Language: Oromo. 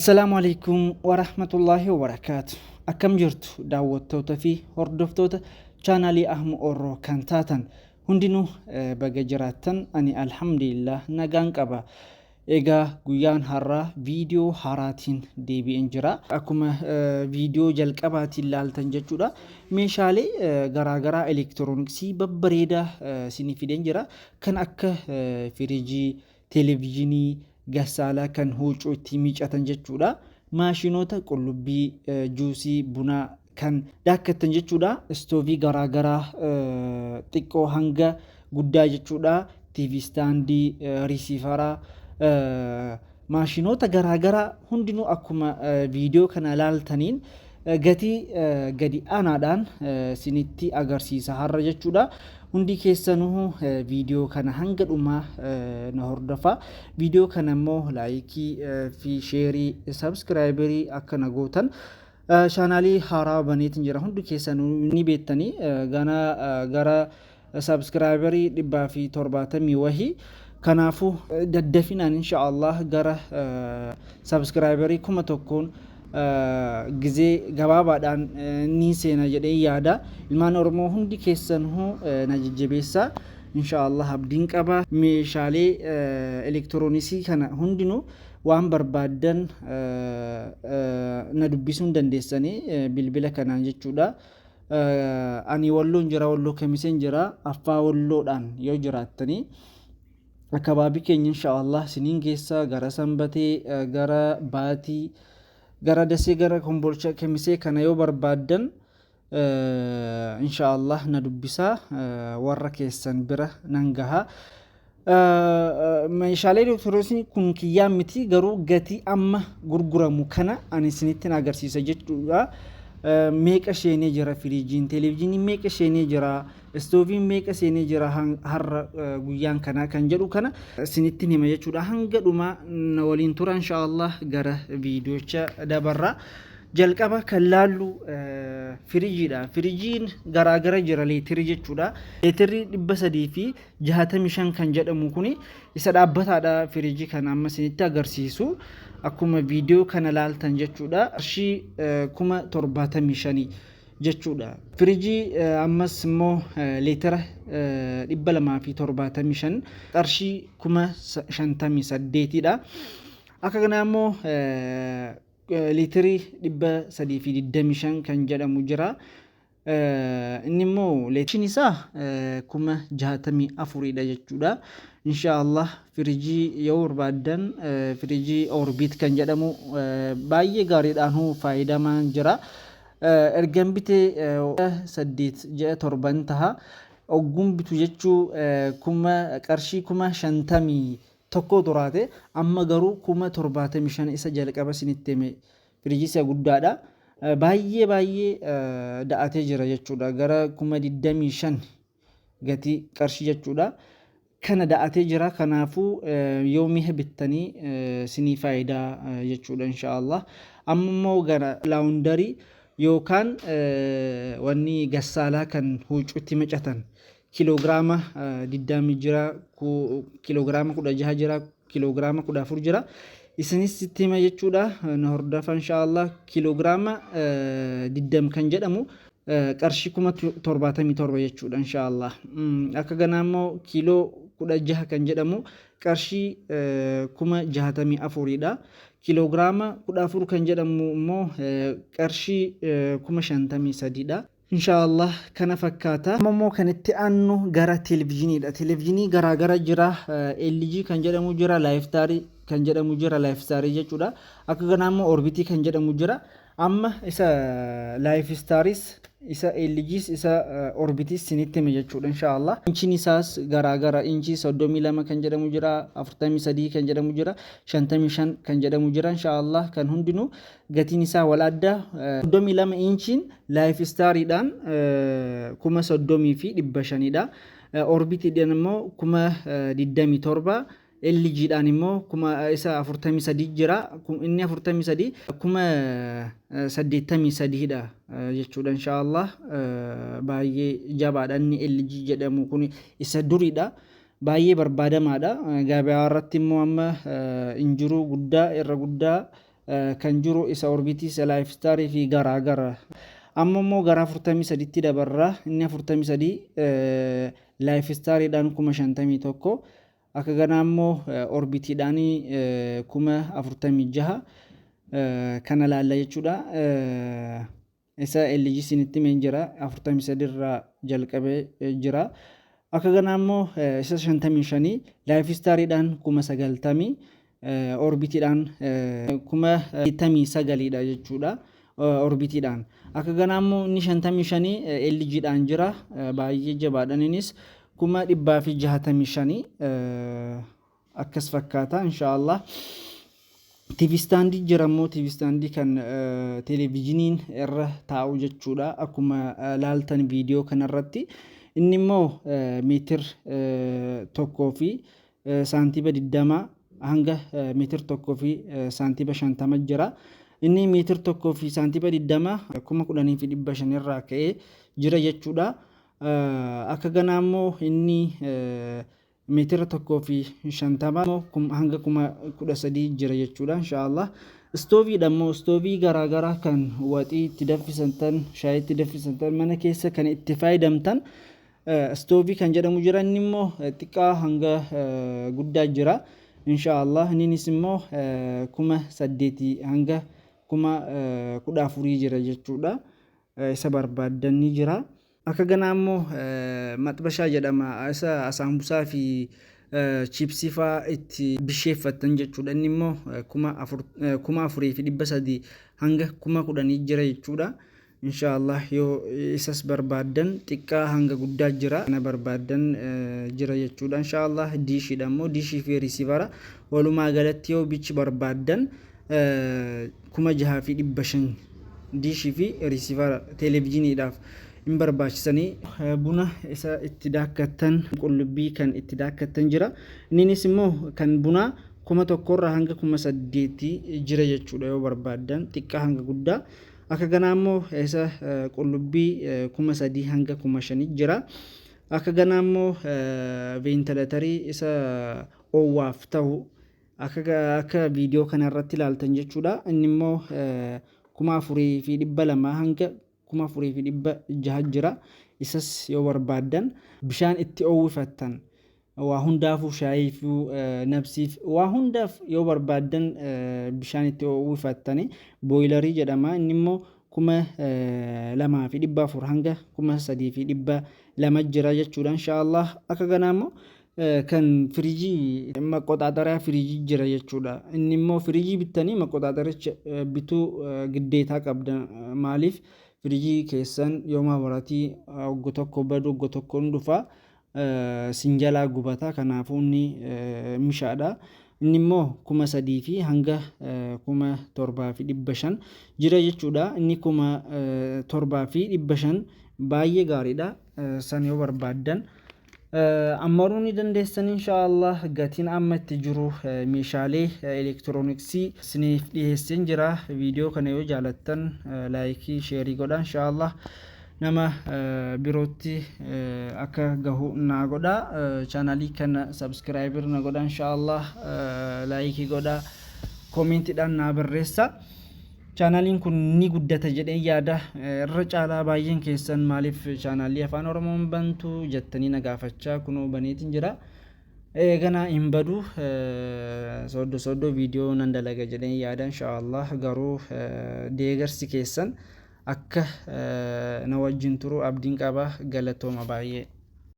Assalamu alaikum wa rahmatullahi wa barakatuh. Akkam jirtu daawwattoota fi hordoftoota chaanalii Ahmu Orroo kan taatan hundinuu baga jiraattan ani alhamdulillah nagaan qaba. Egaa guyyaan har'aa viidiyoo haaraatiin deebi'een jira. Akkuma viidiyoo jalqabaatiin ilaaltan jechuudha. Meeshaalee garaagaraa elektirooniksii babbareedaa isinii fideen jira. Kan akka firiijii, televezyiinii, gassaalaa kan huccuu itti miicatan jechuudha. Maashinoota qullubbii, juusii, bunaa kan daakkatan jechuudha. Istoovii garaagaraa xiqqoo hanga guddaa jechuudha. TV staandii, risiifaraa, maashinoota garaagaraa hundinuu akkuma viidiyoo kana ilaaltaniin gatii gadi aanaadhaan isinitti agarsiisa har'a jechuudha. Hundi keessanuu viidiyoo kana hanga dhumaa na hordofaa. Viidiyoo kana immoo laayikii fi sheerii, sabskraayibarii akka na gootan chaanaalii haaraa baneetiin jira. Hundi keessanuu ni beektanii gara sabskraayibarii 170 wahii. Kanaafuu daddafinaan inshaallah gara sabskraayibarii 1000 gizee gabaabaadhaan ni seena jedhee yaada. Ilmaan Oromoo hundi keessanuu na jajjabeessaa inshaallah abdiin qaba. Meeshaalee elektirooniksii kana hundinuu waan barbaadan na dubbisuun dandeessanii bilbila kanaan jechuudha. Ani Walloon jira, Walloo Kamiseen jira. Affaa Walloodhaan yoo jiraattanii akabaabii keenya inshaallah siniin geessa gara Sanbatee, gara Baatii, gara Dasee, gara Kombolcha, Kamisee kana yoo barbaadan inshaallah na dubbisaa warra keessan bira nan gaha. Meeshaalee elektirooniksii kun kiyyaan miti, garuu gatii amma gurguramu kana ani isinittiin agarsiisa jechuudha. Meeqa sheenee jira firiijiin, televezyiiniin meeqa sheenee jira, istooviin meeqa sheenee jira har'a guyyaan kana kan jedhu kana isinittiin hima jechuudha. Hanga dhumaa na waliin tura inshaallah gara viidiyoocha dabarraa. Jalqaba kan laallu firiijiidha. Firiijiin garaagara jira leetirii jechuudha. Leetirii 365 kan jedhamu kuni isa dhaabbataadha. Firiijii kana amma isinitti agarsiisu akkuma viidiyoo kana laaltan jechuudha. Qarshii 75,000 jechuudha. Firiijii ammas immoo leetira 275 qarshii 58,000 dha. Akka kana immoo liitirii 325 kan jedhamu jira. Inni immoo leetiin isaa 64,000 dha jechuudha. Inshaallah firiijii yoo barbaadan firiijii Orbiit kan jedhamu baay'ee gaariidhaan faayidamaan jira. Ergan bitee 8-7 taha. Ogguun bitu jechuu qarshii 50,000 tokko turaate amma garuu 75,000 isa jalqaba isinitti hime. Firiijii isa guddaadha. Baay'ee da'atee jira jechuudha. Gara 25,000 gatii qarshii jechuudha. Kana da'atee jira. Kanaafuu yoo mi'a bittanii isinii faayidaa jechuudha inshaallah. Amma immoo gara laawundarii yookaan wanni gassaalaa kan huccuutti macatan kiloogiraama 20 jira, kiloogiraama 16 jira, kiloogiraama 14 jira. Isinis sitti hima jechuudha. Na hordofa inshaallah. Kiloogiraama 20 kan jedhamu qarshii 77 jechuudha inshaallah. Akka ganaa immoo kiiloo 16 kan jedhamu qarshii 64,000 dha. Kiloogiraama 14 kan jedhamu immoo qarshii 53,000 dha. Inshaallah kana fakkaata. Ammoo kan itti aannu gara televezyiiniidha. Televezyiinii garaagara jira. LG kan jedhamu jira, Lifestar kan jedhamu jira, Lifestar jechuudha. Akka kanaa immoo Orbitii kan jedhamu jira. Amma isa Lifestaris, isa LGs, isa Orbitis isinitti hime jechuudha inshaallah. Inchiin isaas garaagara. Inchii 32 kan jedhamu jira, 43 kan jedhamu jira, 55 kan jedhamu jira inshaallah. Kan hundinuu gatiin isaa wal adda. 32 inchiin Lifestariidhaan 30,500 dha. Orbitiidhaan immoo 27,000. LG dhaan immoo isa 43 jira. Inni 43 83 dha jechuudha inshaallah. Baay'ee jabaadha inni LG jedhamu kun isa duriidha. baay'ee barbaadamaadha. Gabaa irratti immoo amma injiruu guddaa irra guddaa kan jiru isa orbitii isa laayifstaarii fi garaa gara. Amma immoo gara 43tti dabarraa. Inni 43 laayifstaariidhaan 51,000 akka ganaa immoo orbitiidhaan 46,000 kana laalla jechuudha. Isa LG sinitti men jira 43 irraa jalqabee jira. Akka ganaa immoo isa 55 laayifstaariidhaan 90,000 orbitiidhaan 29,000 jechuudha. Orbitiidhaan akka ganaa immoo inni 55 LGdhaan jira baay'ee jabaadhaan innis 165 akkas fakkaata inshaallah. TV standii jira immoo TV standii kan televizyiniin irra taa'u jechuudha. Akkuma laaltan viidiyoo kanarratti inni immoo meetir 1 fi saantiba 20 hanga meetir 1 fi saantiba 50 jira. Inni meetir 1 fi saantiba 20 10,500 irraa ka'ee jira jechuudha. Akka ganaa immoo inni meetira 1 fi 50 hanga 13,000 jira jechuudha inshaallah. Stooviidha immoo stoovii garaagaraa kan waxii itti danfisantan shaayii itti danfisantan mana keessa kan itti fayyadamtan stoovii kan jedhamu jira. Inni immoo xiqqaa hanga guddaa jira inshaallah. Innis immoo 8,000 hanga 14,000 jira jechuudha. Isa barbaadan ni jira. Akka ganaa immoo maxbashaa jedhama. Isa asaambusaa fi chiipsii fa'aa itti bisheeffatan jechuudha. Inni immoo 4,300 hanga 10,000 jira jechuudha inshaallah. Yoo isas barbaadan xiqqaa hanga guddaa jira kana barbaadan jira jechuudha inshaallah. Diishiidha immoo diishii fi risiivara walumaa galatti yoo bichi barbaadan 6,500 diishii fi risiivara televizyiniidhaaf hin barbaachisanii. Buna isa itti daakkatan qullubbii kan itti daakkatan jira. Innis immoo kan bunaa 1,000 irraa hanga 8,000 jira jechuudha yoo barbaadan xiqqaa hanga guddaa. Akka ganaa immoo isa qullubbii 3,000 hanga 5,000 jira. Akka ganaa immoo veentileetarii isa oowwaaf ta'u akka viidiyoo kanarratti ilaaltan jechuudha. Inni immoo 4,200 hanga 4,600 jira. Isas yoo barbaadan bishaan itti oowwifattan waa hundaafuu shaayii fi nabsiif waa hundaaf yoo barbaadan bishaan itti oowwifattani booyilarii jedhama. Inni immoo 2,400 hanga 3,200 jira jechuudha inshaallah. Akka ganaa immoo kan firiijii maqoxaaxaraa firiijii jira jechuudha. Inni immoo firiijii bittanii maqoxaaxaricha bituu giddeetaa qabda. Maaliif firiijii keessan yoo maabaratii wagga tokko badu wagga tokko dhufa sinjalaa gubata. Kanaafuu inni mishaadha. Inni immoo 3,000 fi hanga 7,500 jira jechuudha. Inni 7,500 baay'ee gaariidha. San yoo barbaadan ammaruu ni dandeessan inshaallah. Gatiin amma itti jiru meeshaalee elektirooniksii isiniif dhiyeesseen jira. Viidiyoo kana yoo jaalattan laayikii sheerii godha inshaallah. Nama birootti akka gahu naa godha. Chaanalii kana sabskiraayibir na godha inshaallah. Laayikii godha, koomentiidhaan naa barreessa. Chaanaliin kun ni guddata jedhee yaada. Irra caalaa baay'een keessan maaliif chaanalii afaan oromoon bantu jettanii na gaafachaa kunoo baneetiin jira. Ganaa hin badu soddoo viidiyoo nan dalaga jedhee yaada inshaallah. Garuu deeggarsi keessan akka na wajjin turu abdiin qaba. Galatooma baay'ee.